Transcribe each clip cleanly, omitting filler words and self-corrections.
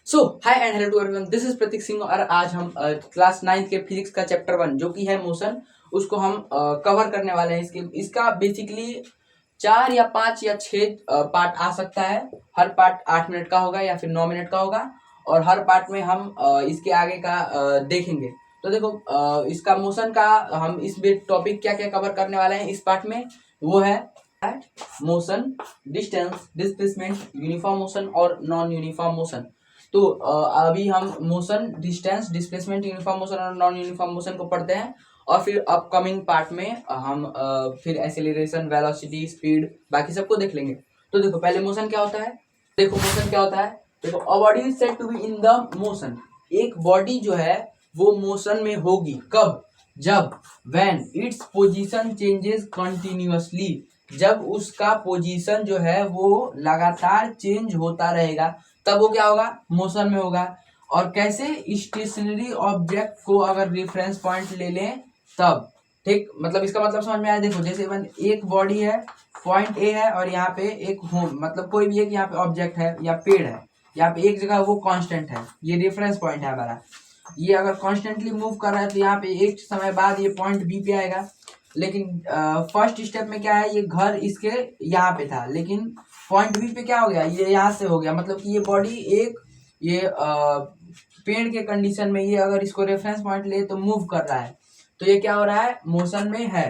So hi and hello to everyone, this is Prateek Singh और आज हम क्लास 9 के फिजिक्स का चैप्टर 1 जो कि है मोशन, उसको हम कवर करने वाले हैं। इसका बेसिकली 4 या 5 या 6 पार्ट आ सकता है। हर पार्ट 8 मिनट का होगा या फिर 9 मिनट का होगा और हर पार्ट में हम इसके आगे का देखेंगे। तो देखो, इसका मोशन का हम इस टॉपिक क्या क्या कवर करने वाले हैं इस पार्ट में, वो है motion, distance, displacement, uniform motion और नॉन यूनिफॉर्म मोशन। तो अभी हम motion, distance, displacement, uniform motion और नॉन यूनिफॉर्म मोशन को पढ़ते हैं और फिर अपकमिंग पार्ट में हम फिर एक्सेलरेशन, वेलोसिटी, स्पीड, बाकी सबको देख लेंगे। तो देखो, पहले मोशन क्या होता है। देखो मोशन क्या होता है। देखो, a body is said to be in the motion. एक बॉडी जो है वो मोशन में होगी कब? जब when its position changes continuously, जब उसका पोजीशन जो है वो लगातार चेंज होता रहेगा तब वो क्या होगा? मोशन में होगा। और कैसे? स्टेशनरी ऑब्जेक्ट को अगर रेफरेंस पॉइंट ले लें तब। ठीक, मतलब इसका मतलब समझ में आया। देखो, जैसे एक बॉडी है, पॉइंट ए है और यहाँ पे एक होम, मतलब कोई भी एक यहाँ पे ऑब्जेक्ट है या पेड़ है, यहाँ पे एक जगह वो कांस्टेंट है, ये रेफरेंस पॉइंट है हमारा। ये अगर कॉन्स्टेंटली मूव कर रहा है तो यहाँ पे एक समय बाद ये पॉइंट बी पे आएगा। लेकिन फर्स्ट स्टेप में क्या है, ये घर इसके यहाँ पे था, लेकिन पॉइंट बी पे क्या हो गया, ये यहाँ से हो गया। मतलब कि ये बॉडी एक ये पेड़ के कंडीशन में, ये अगर इसको रेफरेंस पॉइंट ले तो मूव कर रहा है, तो ये क्या हो रहा है? मोशन में है।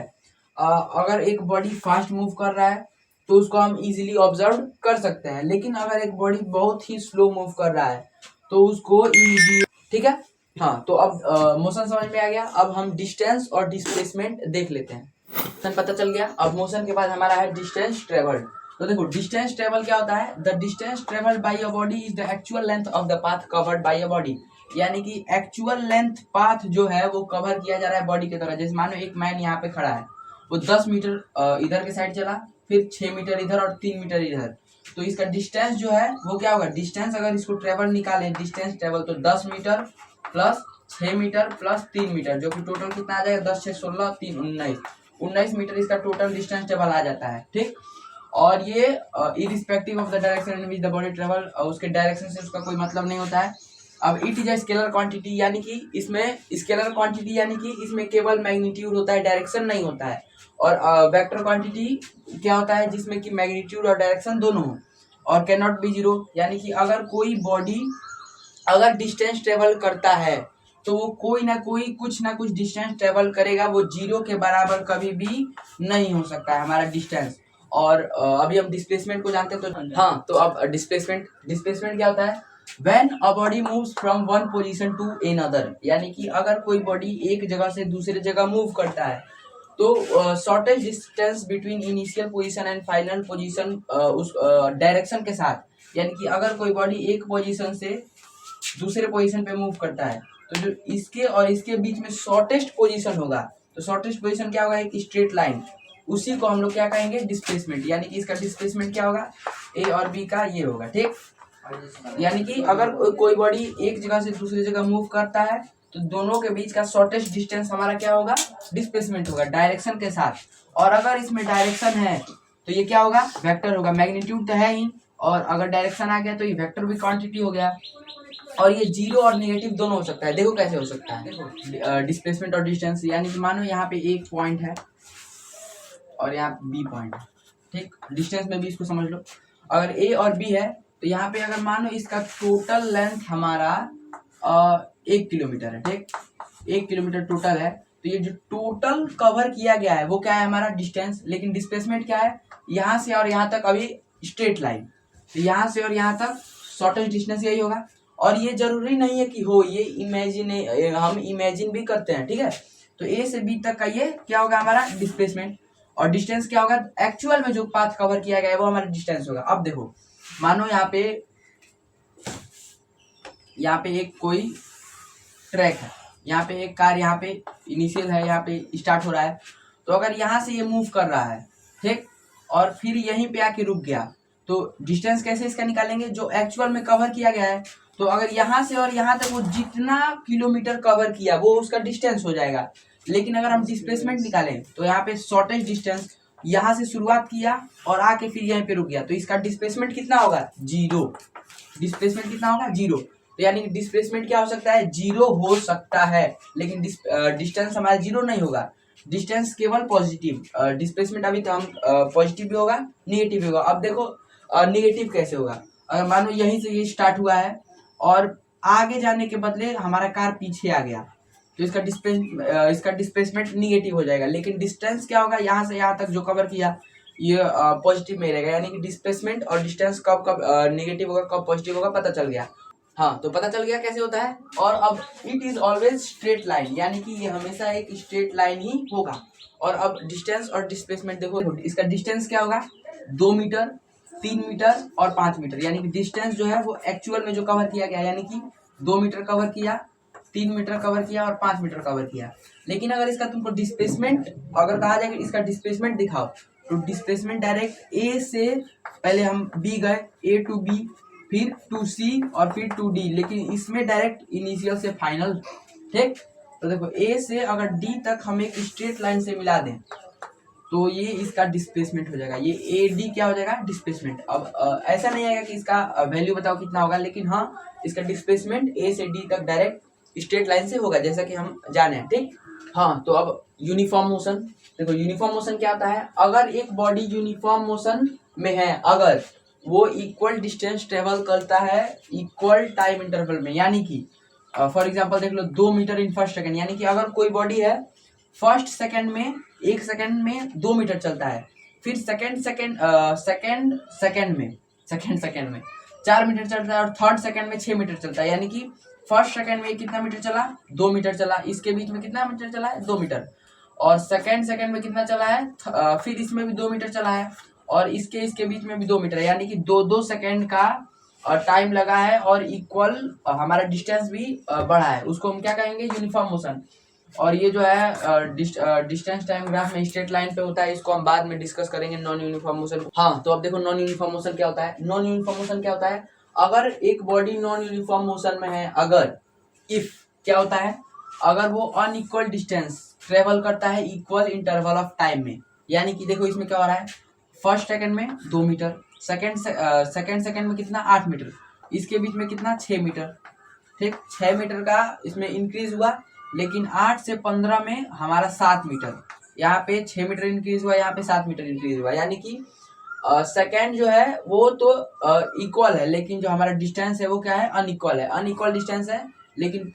अगर एक बॉडी फास्ट मूव कर रहा है तो उसको हम इजीली ऑब्जर्व कर सकते हैं, लेकिन अगर एक बॉडी बहुत ही स्लो मूव कर रहा है तो उसको इमीडिएट, ठीक है। हाँ, तो अब मोशन समझ में आ गया। अब हम डिस्टेंस और डिस्प्लेसमेंट देख लेते हैं। मोशन पता चल गया। अब मोशन के बाद हमारा है डिस्टेंस ट्रेवल्ड। तो देखो, डिस्टेंस ट्रेवल क्या होता है? The distance travelled by a body is the actual length of the path covered by a body. यानी कि एक्चुअल लेंथ पाथ जो है वो कवर किया जा रहा है बॉडी की तरह। जैसे मानो एक मैन यहाँ पे खड़ा है, वो 10 मीटर इधर के साइड चला, फिर 6 मीटर इधर और 3 मीटर इधर, तो इसका डिस्टेंस जो है वो क्या होगा? डिस्टेंस अगर इसको ट्रेवल निकालें, डिस्टेंस ट्रेवल, तो 10 meter plus 6 meter plus 3 meter, जो कि टोटल कितना आ जाएगा? 10 6 16 3 19 मीटर इसका टोटल डिस्टेंस ट्रेवल आ जाता है। ठीक, और ये irrespective of the direction in which the body travel, उसके डायरेक्शन से उसका कोई मतलब नहीं होता है। अब it is a scalar quantity, यानी कि इसमें स्केलर क्वांटिटी, यानी कि इसमें केवल मैग्नीट्यूड होता है, डायरेक्शन नहीं होता है। और वेक्टर क्वांटिटी क्या होता है? जिसमें कि मैग्नीट्यूड और डायरेक्शन दोनों हो। और कैन नॉट बी जीरो, यानी कि अगर कोई बॉडी अगर डिस्टेंस ट्रेवल करता है तो वो कोई ना कोई कुछ ना कुछ डिस्टेंस ट्रेवल करेगा, वो जीरो के बराबर कभी भी नहीं हो सकता है हमारा डिस्टेंस। और अभी हम डिस्प्लेसमेंट को जानते हैं, तो हाँ, तो अब डिस्प्लेसमेंट क्या होता है? When a body moves from one position to another, यानी कि अगर कोई बॉडी एक जगह से दूसरे जगह मूव करता है तो shortest distance between initial position and final position उस डायरेक्शन के साथ, यानी कि अगर कोई बॉडी एक पोजीशन से दूसरे पोजीशन पे मूव करता है तो जो इसके और इसके बीच में शॉर्टेस्ट पोजीशन होगा, तो शॉर्टेस्ट पोजीशन क्या होगा? एक स्ट्रेट लाइन, उसी को हम लोग क्या कहेंगे? डिस्प्लेसमेंट। यानी कि इसका डिस्प्लेसमेंट क्या होगा? ए और बी का ये होगा। ठीक, यानी कि अगर कोई बॉडी एक जगह से दूसरी जगह मूव करता है तो दोनों के बीच का शॉर्टेस्ट डिस्टेंस हमारा क्या होगा? डिस्प्लेसमेंट होगा, डायरेक्शन के साथ। और अगर इसमें डायरेक्शन है तो ये क्या होगा? वेक्टर होगा। मैग्नीट्यूड तो है ही, और अगर डायरेक्शन आ गया तो ये वेक्टर भी क्वांटिटी हो गया। और ये जीरो और नेगेटिव दोनों हो सकता है। देखो कैसे हो सकता है। देखो, डिस्प्लेसमेंट और डिस्टेंस, यानी कि मानो यहाँ पे एक पॉइंट है और यहाँ बी पॉइंट है। ठीक, डिस्टेंस में भी इसको समझ लो। अगर ए और बी है तो यहाँ पे अगर मानो इसका टोटल लेंथ हमारा 1 किलोमीटर है। ठीक, 1 किलोमीटर टोटल है, तो ये जो टोटल कवर किया गया है वो क्या है? हमारा डिस्टेंस। लेकिन डिस्प्लेसमेंट क्या है? यहाँ से और यहाँ तक अभी स्ट्रेट लाइन, तो यहाँ से और यहाँ तक शॉर्टेस्ट डिस्टेंस यही होगा। और ये जरूरी नहीं है कि हो, ये हम इमेजिन भी करते हैं। ठीक है, तो ए से बी तक का ये क्या होगा? हमारा डिस्प्लेसमेंट। और डिस्टेंस क्या होगा? एक्चुअल में जो पाथ कवर किया गया है वो हमारा डिस्टेंस होगा। अब देखो, मानो यहाँ पे एक कोई ट्रैक है, यहाँ पे एक कार यहाँ पे इनिशियल है, यहाँ पे स्टार्ट हो रहा है, तो अगर यहाँ से ये मूव कर रहा है, ठीक, और फिर यहीं पे आके रुक गया, तो डिस्टेंस कैसे इसका निकालेंगे? जो एक्चुअल में कवर किया गया है, तो अगर यहाँ से और यहाँ तक वो जितना किलोमीटर कवर किया वो उसका डिस्टेंस हो जाएगा। लेकिन अगर हम डिस्प्लेसमेंट निकालें तो यहाँ पे शॉर्टेस्ट डिस्टेंस, यहाँ से शुरुआत किया और आके फिर यहीं पे रुक गया, तो इसका डिस्प्लेसमेंट कितना होगा? जीरो। डिस्प्लेसमेंट कितना होगा? जीरो। तो यानी कि डिस्प्लेसमेंट क्या हो सकता है, जीरो हो सकता है, लेकिन डिस्टेंस हमारा जीरो नहीं होगा, डिस्टेंस केवल पॉजिटिव, डिस्प्लेसमेंट अभी तो हम पॉजिटिव भी होगा निगेटिव भी होगा। अब देखो निगेटिव कैसे होगा, अगर मान लो यहीं से ये स्टार्ट हुआ है और आगे जाने के बदले हमारा कार पीछे आ गया, तो इसका डिस्प्लेसमेंट निगेटिव हो जाएगा, लेकिन डिस्टेंस क्या होगा, यहाँ से यहाँ तक जो कवर किया ये पॉजिटिव में रहेगा, यानी कि डिस्प्लेसमेंट और डिस्टेंस कब कब निगेटिव होगा कब पॉजिटिव होगा पता चल गया। हाँ, तो पता चल गया कैसे होता है। और अब it is always straight line, यानी कि ये हमेशा एक स्ट्रेट लाइन ही होगा। और अब डिस्टेंस और डिस्प्लेसमेंट देखो, इसका डिस्टेंस क्या होगा, 2 मीटर, 3 मीटर और 5 मीटर, यानी कि डिस्टेंस जो है वो एक्चुअल में जो कवर किया गया, यानी कि 2 मीटर कवर किया, 3 मीटर कवर किया और 5 मीटर कवर किया। लेकिन अगर इसका तुमको डिस्प्लेसमेंट अगर कहा जाए इसका डिस्प्लेसमेंट दिखाओ, तो डिस्प्लेसमेंट डायरेक्ट ए से पहले हम बी गए, ए टू बी, फिर टू सी और फिर टू डी, लेकिन इसमें डायरेक्ट इनिशियल से फाइनल। ठीक, तो देखो ए से अगर डी तक हम एक स्ट्रेट लाइन से मिला दें तो ये इसका डिस्प्लेसमेंट हो जाएगा, ये ए डी क्या हो जाएगा, डिस्प्लेसमेंट। अब ऐसा नहीं आएगा कि इसका वैल्यू बताओ कितना होगा, लेकिन हाँ इसका डिस्प्लेसमेंट ए से डी तक डायरेक्ट स्ट्रेट लाइन से होगा, जैसा कि हम जाने हैं। ठीक, हाँ, तो अब यूनिफॉर्म मोशन देखो, यूनिफॉर्म मोशन क्या होता है, अगर एक बॉडी यूनिफॉर्म मोशन में है, अगर वो इक्वल डिस्टेंस ट्रेवल करता है इक्वल टाइम इंटरवल में, यानी कि फॉर एग्जांपल देख लो 2 मीटर इन फर्स्ट सेकंड, यानी कि अगर कोई बॉडी है फर्स्ट सेकंड में 1 सेकंड में 2 मीटर चलता है, फिर सेकंड सेकंड में 4 मीटर चलता है और थर्ड सेकंड में 6 मीटर चलता है, यानी कि फर्स्ट सेकंड में कितना मीटर चला, 2 मीटर चला, इसके बीच में कितना मीटर चला है, 2 मीटर, और सेकंड में कितना चला है, फिर इसमें भी 2 मीटर चला है, और इसके बीच में भी 2 मीटर, यानी कि 2-2 सेकंड का टाइम लगा है, और इक्वल हमारा डिस्टेंस भी बढ़ा है, उसको हम क्या कहेंगे, यूनिफॉर्म मोशन। और ये जो है डिस्टेंस टाइम ग्राफ में स्ट्रेट लाइन पे होता है, इसको हम बाद में डिस्कस करेंगे नॉन यूनिफॉर्म मोशन। हाँ, तो अब देखो नॉन यूनिफॉर्म मोशन क्या होता है। नॉन यूनिफॉर्म मोशन क्या होता है, अगर एक बॉडी नॉन यूनिफॉर्म मोशन में है, अगर इफ क्या होता है, अगर वो अनइक्वल डिस्टेंस ट्रेवल करता है इक्वल इंटरवल ऑफ टाइम में, यानी कि देखो इसमें क्या हो रहा है, फर्स्ट सेकंड में 2 मीटर, सेकंड सेकंड में कितना 8 मीटर, इसके बीच में कितना 6 मीटर। ठीक, 6 मीटर का इसमें इंक्रीज हुआ, लेकिन 8 से 15 में हमारा 7 मीटर, यहाँ पे 6 मीटर इंक्रीज हुआ, यहाँ पे 7 मीटर इंक्रीज हुआ, यानी कि सेकंड जो है वो तो इक्वल है, लेकिन जो हमारा डिस्टेंस है वो क्या है, अनइक्वल है, अनइक्वल डिस्टेंस है, लेकिन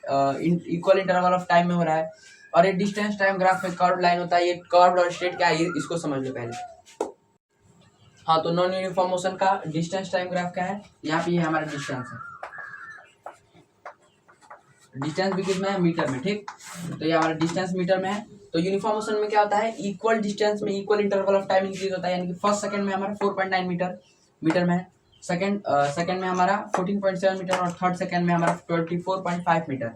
इक्वल इंटरवल ऑफ टाइम में हो रहा है। और ये डिस्टेंस टाइम ग्राफ में कर्व लाइन होता है, ये कर्व और स्ट्रेट क्या है इसको समझ लो पहले। हाँ, तो नॉन यूनिफॉर्म मोशन का डिस्टेंस टाइम ग्राफ क्या है, यहाँ पे ये हमारा डिस्टेंस है, डिस्टेंस भी कितना है, मीटर में। ठीक, तो ये हमारा डिस्टेंस मीटर में है। तो यूनिफॉर्म मोशन में क्या होता है, इक्वल डिस्टेंस में equal interval of time increase होता है, यानी कि फर्स्ट सेकंड में हमारा 4.9 मीटर में है, सेकंड में हमारा 14.7 मीटर और थर्ड सेकंड में हमारा 24.5 मीटर।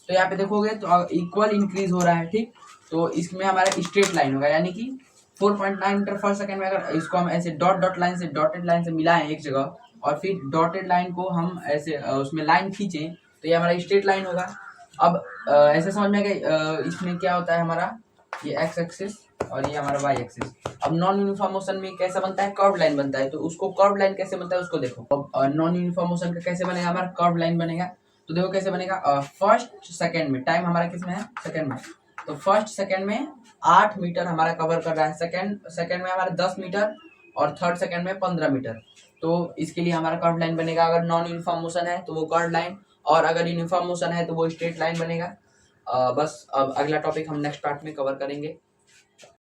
तो यहाँ पे देखोगे तो इक्वल इंक्रीज हो रहा है। ठीक, तो इसमें हमारा स्ट्रेट लाइन होगा, यानी कि 4.9 मीटर फर्स्ट सेकंड में, अगर इसको हम ऐसे डॉटेड लाइन से मिलाएं एक जगह, और फिर डॉटेड लाइन को हम ऐसे उसमें लाइन खींचें, तो ये हमारा स्ट्रेट लाइन होगा। अब ऐसे समझ में आएगा इसमें क्या होता है, हमारा ये एक्स एक्सिस और ये हमारा वाई एक्सिस। अब नॉन यूनिफॉर्म मोशन में कैसा बनता है, कर्व लाइन बनता है, तो उसको कर्व लाइन कैसे बनता है उसको देखो। अब नॉन यूनिफॉर्म मोशन का कैसे बनेगा, हमारा कर्व लाइन बनेगा, तो देखो कैसे बनेगा। फर्स्ट सेकंड में टाइम हमारा किसमें है, सेकंड में, तो फर्स्ट सेकंड में 8 मीटर हमारा कवर कर रहा है, सेकंड में हमारा 10 मीटर और थर्ड सेकंड में 15 मीटर। तो इसके लिए हमारा कर्व लाइन बनेगा, अगर नॉन यूनिफॉर्म मोशन है तो वो कर्व लाइन, और अगर यूनिफॉर्म मोशन है तो वो स्ट्रेट लाइन बनेगा। बस अब अगला टॉपिक हम नेक्स्ट पार्ट में कवर करेंगे।